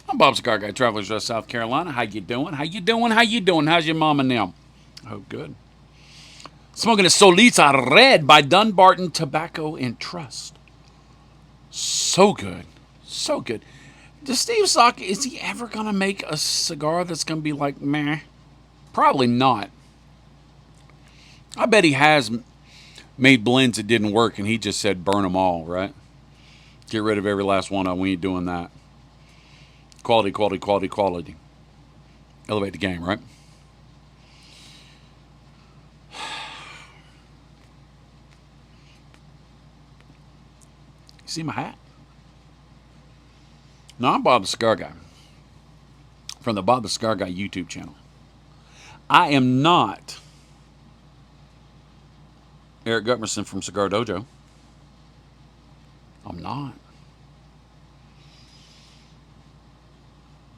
I'm Bob Cigar Guy, Travelers Rest, South Carolina. How you doing? How you doing? How you doing? How's your mama now? Oh, good. Smoking a Solita Red by Dunbarton Tobacco and Trust. So good. So good. Does Steve Sock, is he ever going to make a cigar that's going to be like meh? Probably not. I bet he has made blends that didn't work and he just said burn them all, right? Get rid of every last one of them. We ain't doing that. Quality, quality, quality, quality. Elevate the game, right? You see my hat? No, I'm Bob the Cigar Guy from the Bob the Cigar Guy YouTube channel. I am not Eric Gutmerson from Cigar Dojo. I'm not.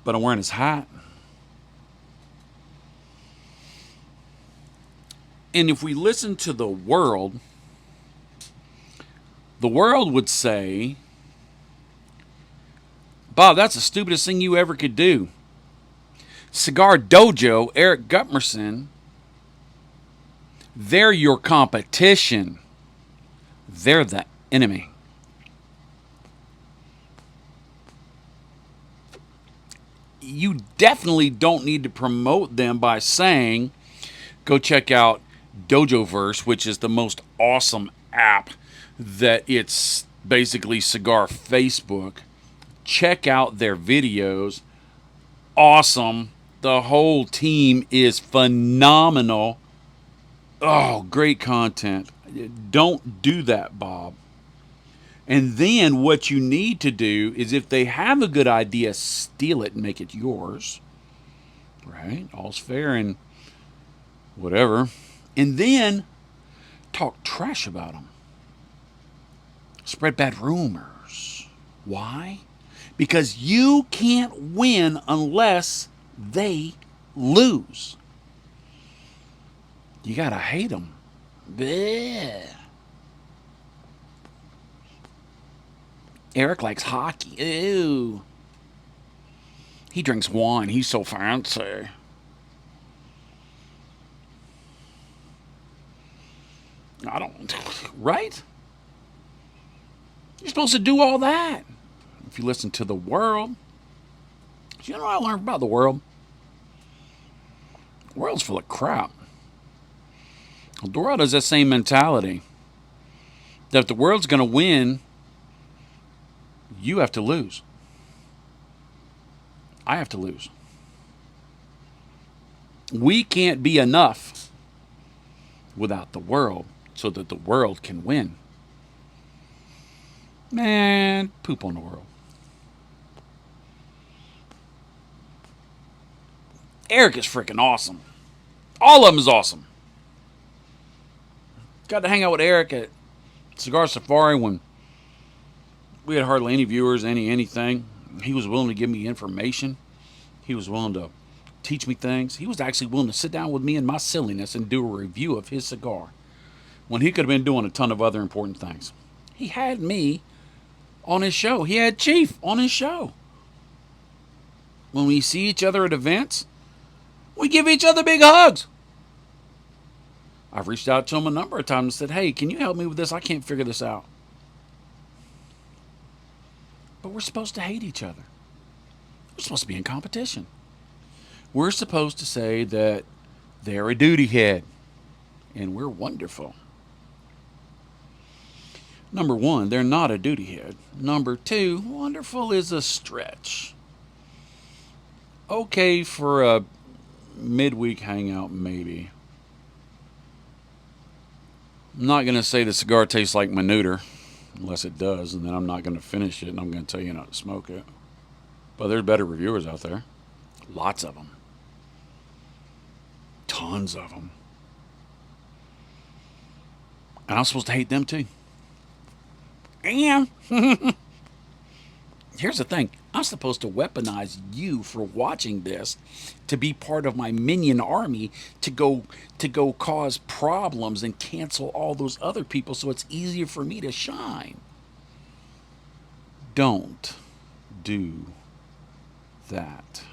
But I'm wearing his hat. And if we listen to the world would say, Bob, that's the stupidest thing you ever could do. Cigar Dojo, Eric Gutmerson, they're your competition. They're the enemy. You definitely don't need to promote them by saying, go check out Dojoverse, which is the most awesome app that it's basically cigar Facebook. Check out their videos. Awesome. The whole team is phenomenal. Oh, great content. Don't do that, Bob. And then what you need to do is if they have a good idea, steal it and make it yours. Right? All's fair and whatever. And then talk trash about them. Spread bad rumors. Why? Because you can't win unless they lose. You gotta hate them. Bleh. Eric likes hockey. Ew. He drinks wine. He's so fancy. I don't. Right? You're supposed to do all that. If you listen to the world. You know what I learned about the world? The world's full of crap. The world has that same mentality. That if the world's going to win, you have to lose. I have to lose. We can't be enough without the world so that the world can win. Man, poop on the world. Eric is freaking awesome. All of them is awesome. Got to hang out with Eric at Cigar Safari when we had hardly any viewers, anything. He was willing to give me information. He was willing to teach me things. He was actually willing to sit down with me in my silliness and do a review of his cigar when he could have been doing a ton of other important things. He had me on his show. He had Chief on his show. When we see each other at events, we give each other big hugs. I've reached out to him a number of times and said, hey, can you help me with this? I can't figure this out. But we're supposed to hate each other. We're supposed to be in competition. We're supposed to say that they're a duty head and we're wonderful. Number one, they're not a duty head. Number two, wonderful is a stretch. Okay for a midweek hangout, maybe. I'm not going to say the cigar tastes like my neuter, unless it does, and then I'm not going to finish it and I'm going to tell you not to smoke it. But there's better reviewers out there. Lots of them. Tons of them. And I'm supposed to hate them too. And here's the thing. I'm supposed to weaponize you for watching this to be part of my minion army to go cause problems and cancel all those other people so it's easier for me to shine. Don't do that.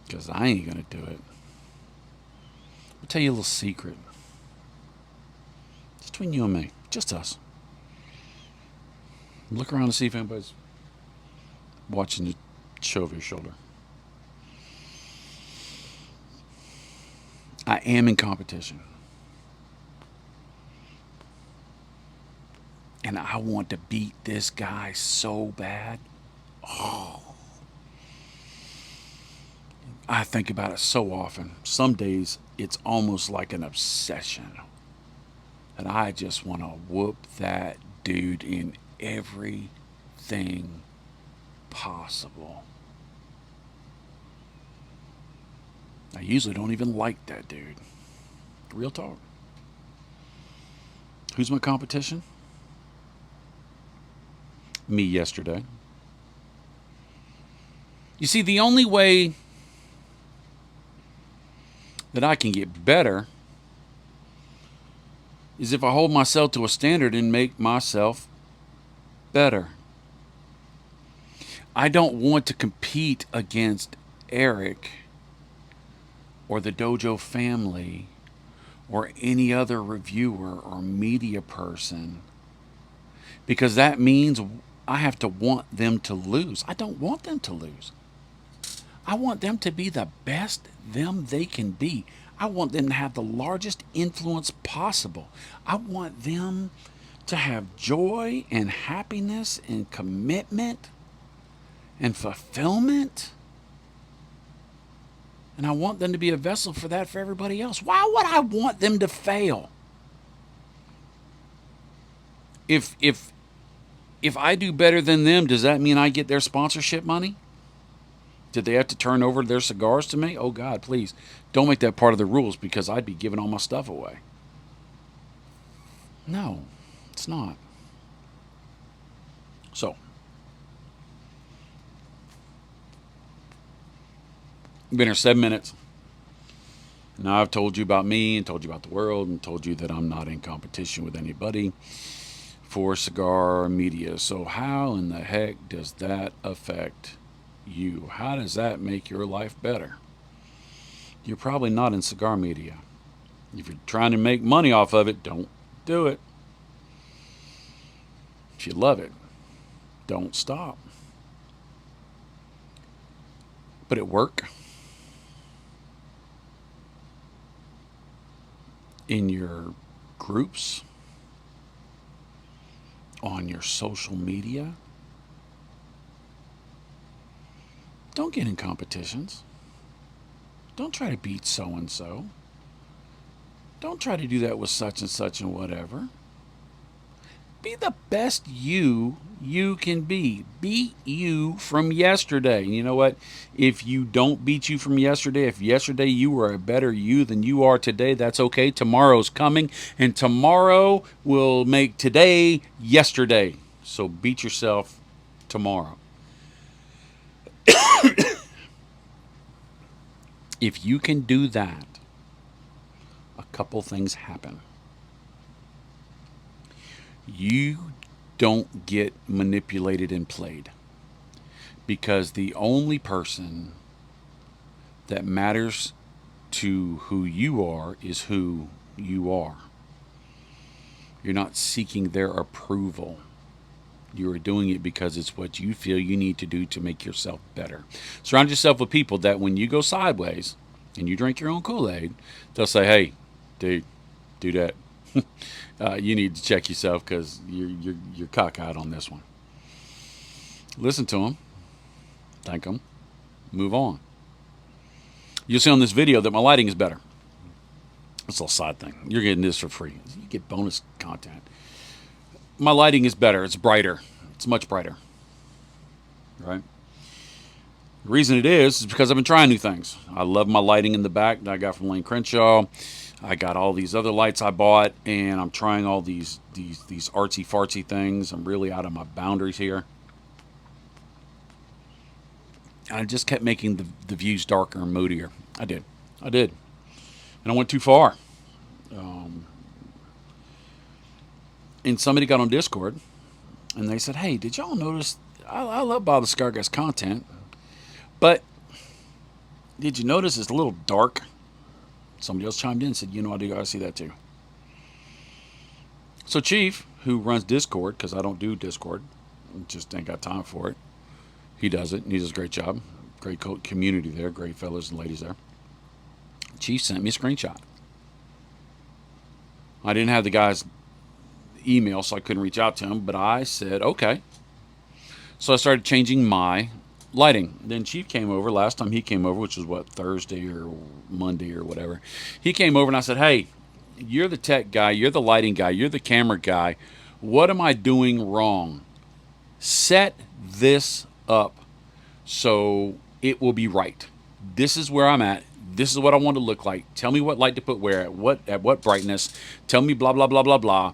Because I ain't going to do it. I'll tell you a little secret. It's between you and me. Just us. Look around and see if anybody's watching the show over your shoulder. I am in competition. And I want to beat this guy so bad. Oh. I think about it so often. Some days it's almost like an obsession. And I just want to whoop that dude in everything possible. I usually don't even like that dude. Real talk. Who's my competition? Me yesterday. You see, the only way that I can get better is if I hold myself to a standard and make myself better. I don't want to compete against Eric or the dojo family or any other reviewer or media person, because that means I have to want them to lose. I don't want them to lose. I want them to be the best them they can be. I want them to have the largest influence possible. I want them to have joy and happiness and commitment and fulfillment. And I want them to be a vessel for that for everybody else. Why would I want them to fail? If I do better than them, does that mean I get their sponsorship money? Did they have to turn over their cigars to me? Oh, God, please. Don't make that part of the rules, because I'd be giving all my stuff away. No, it's not. So, been here 7 minutes. Now I've told you about me and told you about the world and told you that I'm not in competition with anybody for cigar media. So how in the heck does that affect you? How does that make your life better? You're probably not in cigar media. If you're trying to make money off of it, don't do it. If you love it, don't stop. But at work, in your groups, on your social media, don't get in competitions. Don't try to beat so-and-so. Don't try to do that with such and such and whatever. Be the best you can be. Beat you from yesterday. And you know what? If you don't beat you from yesterday, if yesterday you were a better you than you are today, that's okay. Tomorrow's coming, and tomorrow will make today yesterday. So beat yourself tomorrow. If you can do that, a couple things happen. You don't get manipulated and played, because the only person that matters to who you are is who you are. You're not seeking their approval. You are doing it because it's what you feel you need to do to make yourself better. Surround yourself with people that when you go sideways and you drink your own Kool-Aid, they'll say, "Hey, dude, do that. You need to check yourself because you're cockeyed on this one." Listen to them, thank them, move on. You'll see on this video that my lighting is better. It's a little side thing. You're getting this for free. You get bonus content. My lighting is better. It's brighter. It's much brighter. Right? The reason it is because I've been trying new things. I love my lighting in the back that I got from Lane Crenshaw. I got all these other lights I bought, and I'm trying all these artsy fartsy things. I'm really out of my boundaries here. I just kept making the views darker and moodier. I did. And I went too far. And somebody got on Discord, and they said, "Hey, did y'all notice I love Bob the Cigar Guy's content, but did you notice it's a little dark? Somebody else chimed in and said, I see that too. So Chief, who runs Discord, because I don't do Discord, just ain't got time for it. He does it, and he does a great job. Great community there, great fellas and ladies there. Chief sent me a screenshot. I didn't have the guy's email, so I couldn't reach out to him, but I said, okay. So I started changing my lighting. Then Chief came over. Last time he came over, which was what, Thursday or Monday or whatever. He came over and I said, hey, you're the tech guy, you're the lighting guy, you're the camera guy. What am I doing wrong? Set this up so it will be right. This is where I'm at. This is what I want to look like. Tell me what light to put where, at what brightness. Tell me blah, blah, blah, blah, blah.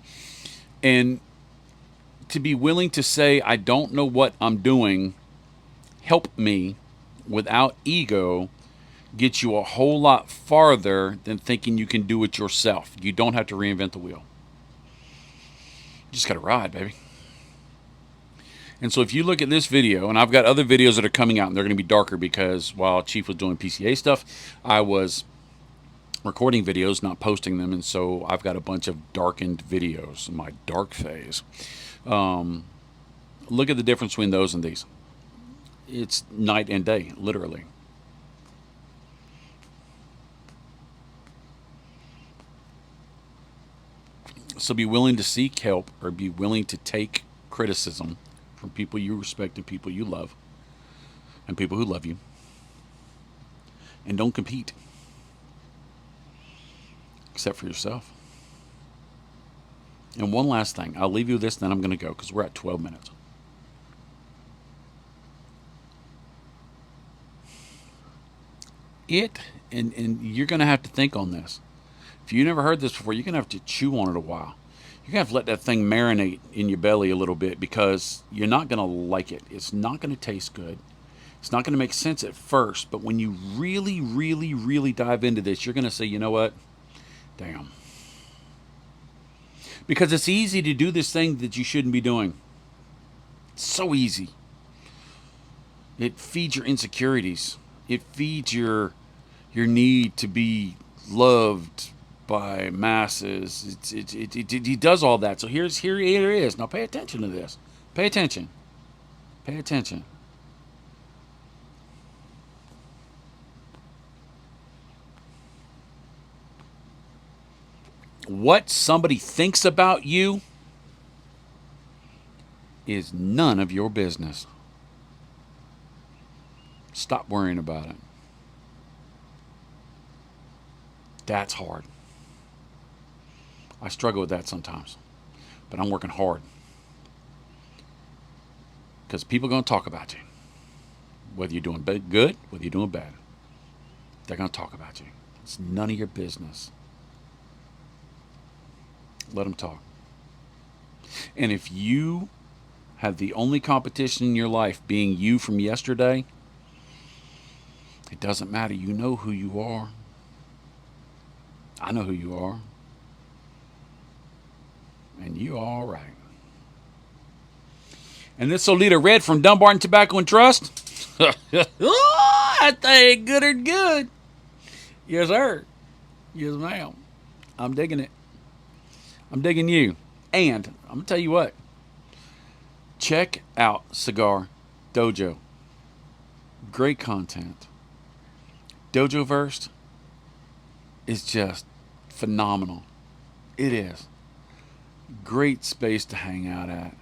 And to be willing to say, I don't know what I'm doing, help me without ego, gets you a whole lot farther than thinking you can do it yourself. You don't have to reinvent the wheel. You just got to ride, baby. And so if you look at this video, and I've got other videos that are coming out, and they're going to be darker because while Chief was doing PCA stuff, I was recording videos, not posting them, and so I've got a bunch of darkened videos in my dark phase. Look at the difference between those and these. It's night and day, literally. So be willing to seek help or be willing to take criticism from people you respect and people you love and people who love you. And don't compete. Except for yourself. And one last thing. I'll leave you with this, then I'm going to go because we're at 12 minutes. And you're going to have to think on this. If you never heard this before, you're going to have to chew on it a while. You're going to have to let that thing marinate in your belly a little bit because you're not going to like it. It's not going to taste good. It's not going to make sense at first. But when you really, really, really dive into this, you're going to say, you know what? Damn. Because it's easy to do this thing that you shouldn't be doing. It's so easy. It feeds your insecurities. It feeds your need to be loved by masses. He does all that. So here it is. Now pay attention to this. Pay attention. Pay attention. What somebody thinks about you is none of your business. Stop worrying about it. That's hard. I struggle with that sometimes, but I'm working hard. Because people are going to talk about you. Whether you're doing good, whether you're doing bad. They're going to talk about you. It's none of your business. Let them talk. And if you have the only competition in your life being you from yesterday, it doesn't matter. You know who you are. I know who you are. And you are all right. And this Solita Red from Dumbarton Tobacco and Trust. Oh, that thing gooder good. Yes, sir. Yes, ma'am. I'm digging it. I'm digging you. And I'm going to tell you what. Check out Cigar Dojo. Great content. Dojoverse is just phenomenal. It is. Great space to hang out at.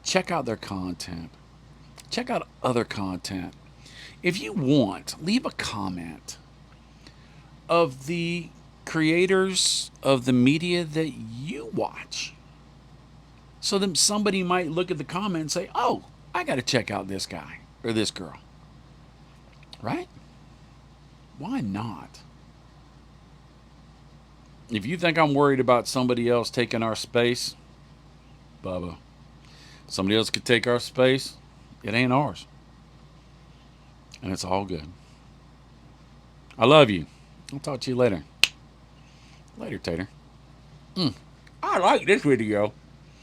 Check out their content. Check out other content. If you want, leave a comment of the creators of the media that you watch. So that somebody might look at the comment and say, oh, I got to check out this guy or this girl. Right? Why not? If you think I'm worried about somebody else taking our space, Bubba, somebody else could take our space. It ain't ours. And it's all good. I love you. I'll talk to you later. Later, Tater. I like this video.